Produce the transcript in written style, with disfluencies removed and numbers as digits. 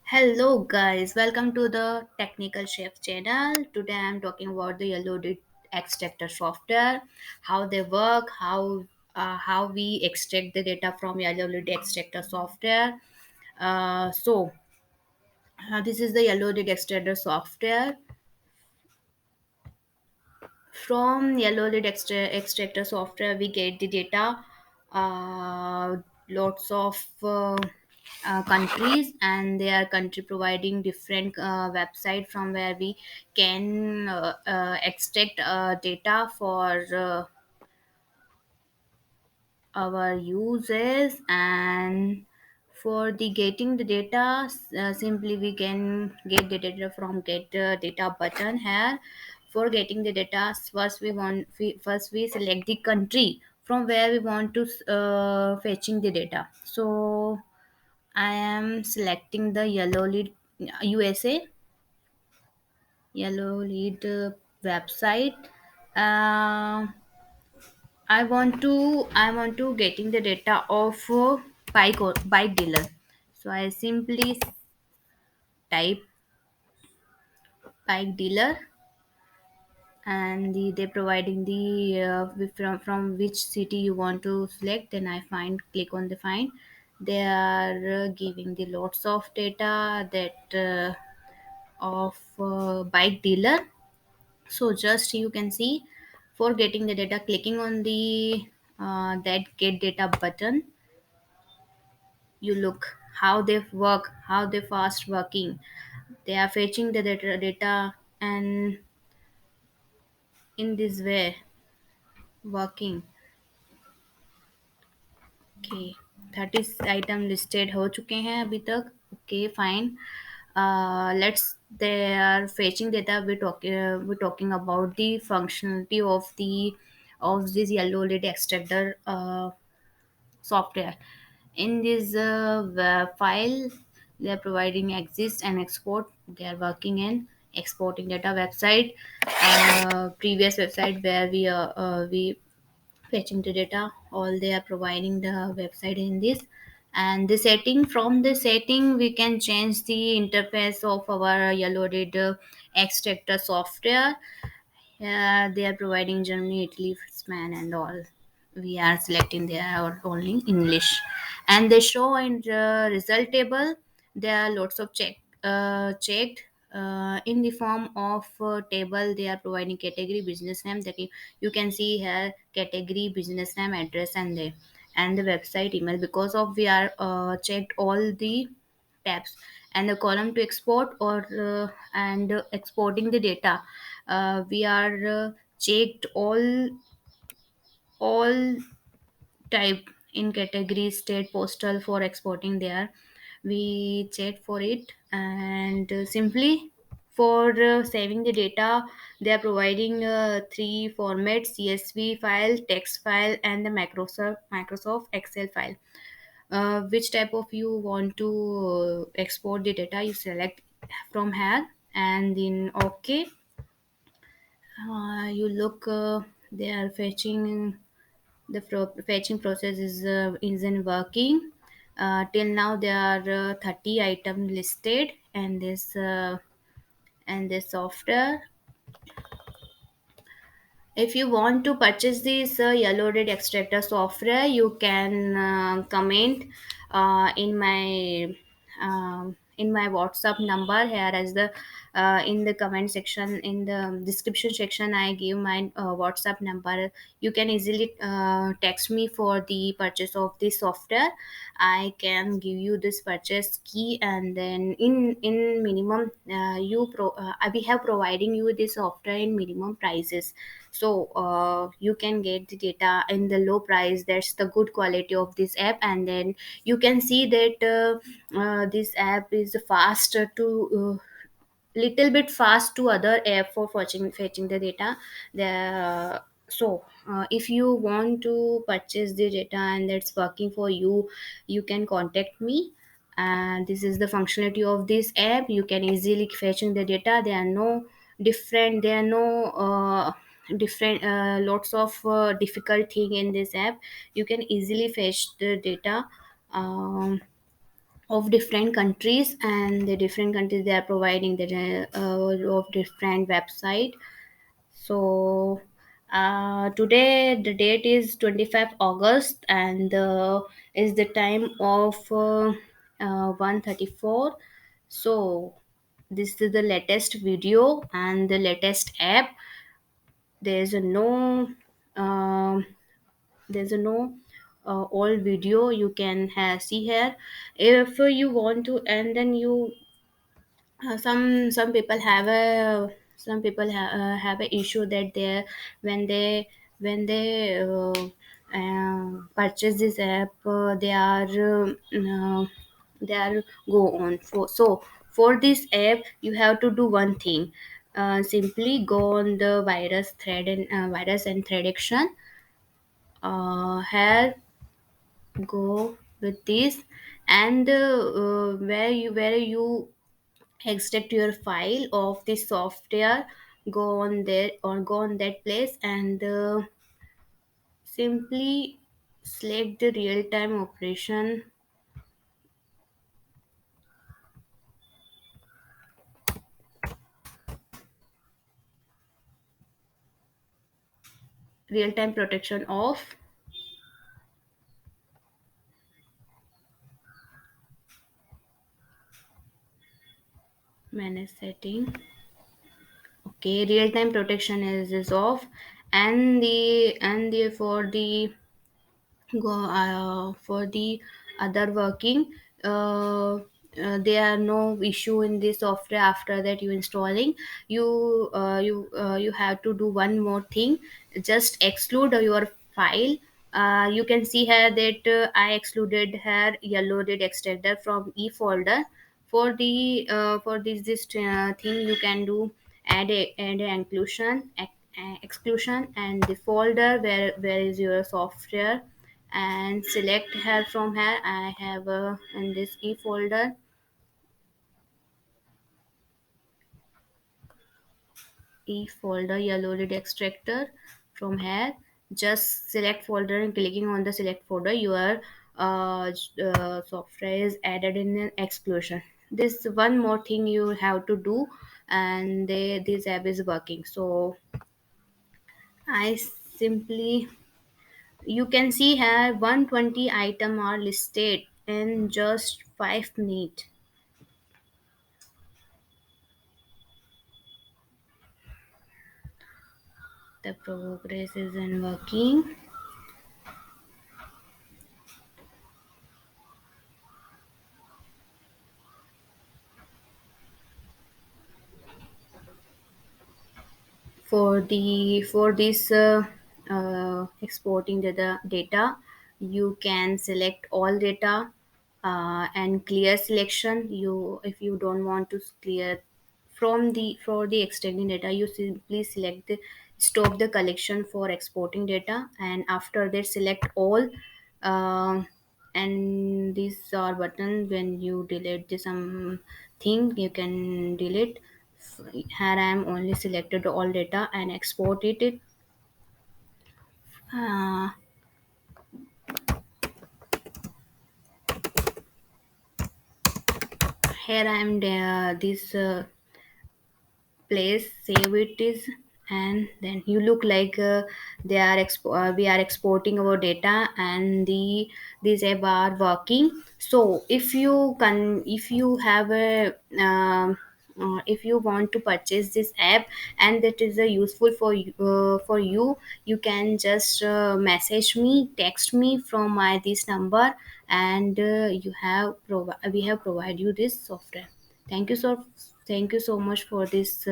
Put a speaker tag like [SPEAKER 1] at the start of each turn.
[SPEAKER 1] Hello guys, welcome to the Technical Chef channel. Today I am talking about the yellow did extractor software, how they work, how we extract the data from yellow did extractor software. This is the yellow did extractor software. From yellow lid extractor software, we get the data. Lots of countries, and they are country providing different website from where we can extract data for our uses. And for the getting the data, simply we can get the data from get data button here. For getting the data, first we select the country from where we want to fetching the data. So I am selecting the yellow lead USA, yellow lead website. uh, I want to getting the data of bike dealer. So I simply type bike dealer, and they're providing the from which city you want to select. Then I find click on the find. They are giving the lots of data that of bike dealer. So just you can see, for getting the data, clicking on the that get data button, you look how they work, how they fast working. They are fetching the data, and in this way working. Okay, 30 item listed हो चुके हैं अभी तक. Okay fine. Let's they are fetching data. We're talking about the functionality of this yellow lid extractor software. In this file, they are providing exist and export. They are working in exporting data website, previous website where we fetching the data. All they are providing the website in this. And the setting, from the setting we can change the interface of our yellow data extractor software. Yeah, they are providing Germany, Italy, Spain, and all. We are selecting their only English, and they show in the result table. There are lots of checked in the form of table. They are providing category, business name. That you can see here category, business name, address, and the website email. Because of we are checked all the tabs, and the column to export or and exporting the data. We are checked all type in category, state, postal. For exporting there, we check for it. And simply for saving the data, they are providing three formats: CSV file, text file, and the Microsoft Excel file. Which type of you want to export the data, you select from here, and then okay. You look, they are fetching. The fetching process is in working. Till now there are 30 items listed, and this software. If you want to purchase this yellow red extractor software, you can comment in my WhatsApp number here as the in the comment section, in the description section. I give my WhatsApp number. You can easily text me for the purchase of this software. I can give you this purchase key, and then in minimum we have providing you this software in minimum prices. So you can get the data in the low price. That's the good quality of this app. And then you can see that this app is faster to little bit fast to other app for fetching the data. If you want to purchase the data and that's working for you, you can contact me. And this is the functionality of this app. You can easily fetching the data. There are no different lots of difficult thing in this app. You can easily fetch the data. um, of different countries, and the different countries they are providing the of different website. So today the date is 25 August, and is the time of 1:34. So this is the latest video and the latest app. There's a no um, there's a no old video you can see here. If you want to, and then you some people have a have a issue that they when they when they purchase this app, they are go on for. So for this app you have to do one thing. Simply go on the virus and threat action. Here, go with this, and where you extract your file of the software, go on there or go on that place, and simply select the real time protection off. Manage setting. Okay, real time protection is off, and the go for the other working, uh, there are no issue in the software. After that you installing, you have to do one more thing. Just exclude your file. You can see here that I excluded here yellow did extractor from e folder. For this thing you can do, add a exclusion, and the folder where is your software, and select here. From here I have in this e folder, yellow lid extractor. From here just select folder, and clicking on the select folder your software is added in an exclusion. This one more thing you have to do, and this app is working. So I simply, you can see here 120 item are listed in just 5 minutes. The progress isn't working. For this exporting data, you can select all data, and clear selection. You, if you don't want to clear from the for the extending data, you simply select the stop the collection for exporting data, and after that select all. um, and these are button. When you delete the some thing you can delete. Here I am only selected all data and exported it. uh, Here I am this place save it is, and then you look like we are exporting our data, and these app are working. So if you have a if you want to purchase this app, and that is useful for you, you can just message me, text me from my this number, and we have provided you this software. Thank you so much for this